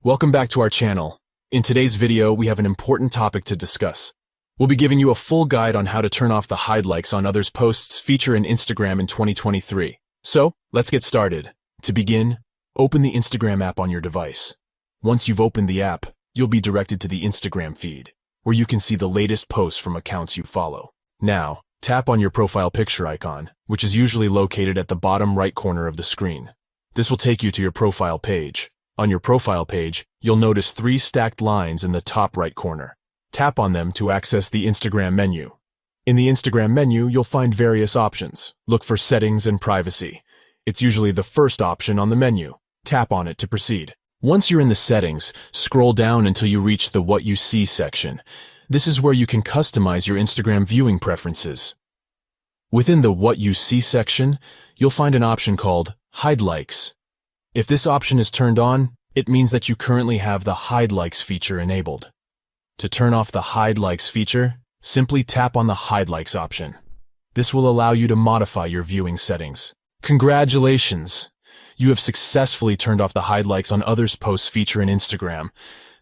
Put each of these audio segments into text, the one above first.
Welcome back to our channel. In today's video, we have an important topic to discuss. We'll be giving you a full guide on how to turn off the hide likes on others' posts feature in Instagram in 2023. So, let's get started. To begin, open the Instagram app on your device. Once you've opened the app, you'll be directed to the Instagram feed, where you can see the latest posts from accounts you follow. Now, tap on your profile picture icon, which is usually located at the bottom right corner of the screen. This will take you to your profile page. On your profile page, you'll notice 3 stacked lines in the top right corner. Tap on them to access the Instagram menu. In the Instagram menu, you'll find various options. Look for Settings and Privacy. It's usually the first option on the menu. Tap on it to proceed. Once you're in the settings, scroll down until you reach the What You See section. This is where you can customize your Instagram viewing preferences. Within the What You See section, you'll find an option called Hide Likes. If this option is turned on, it means that you currently have the Hide Likes feature enabled. To turn off the Hide Likes feature, simply tap on the Hide Likes option. This will allow you to modify your viewing settings. Congratulations! You have successfully turned off the Hide Likes on others' posts feature in Instagram.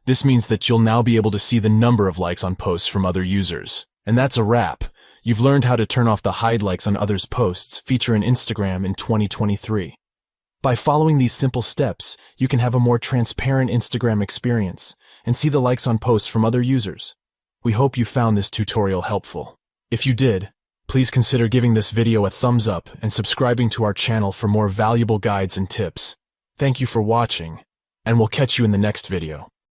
This means that you'll now be able to see the number of likes on posts from other users. And that's a wrap. You've learned how to turn off the Hide Likes on others' posts feature in Instagram in 2023. By following these simple steps, you can have a more transparent Instagram experience and see the likes on posts from other users. We hope you found this tutorial helpful. If you did, please consider giving this video a thumbs up and subscribing to our channel for more valuable guides and tips. Thank you for watching, and we'll catch you in the next video.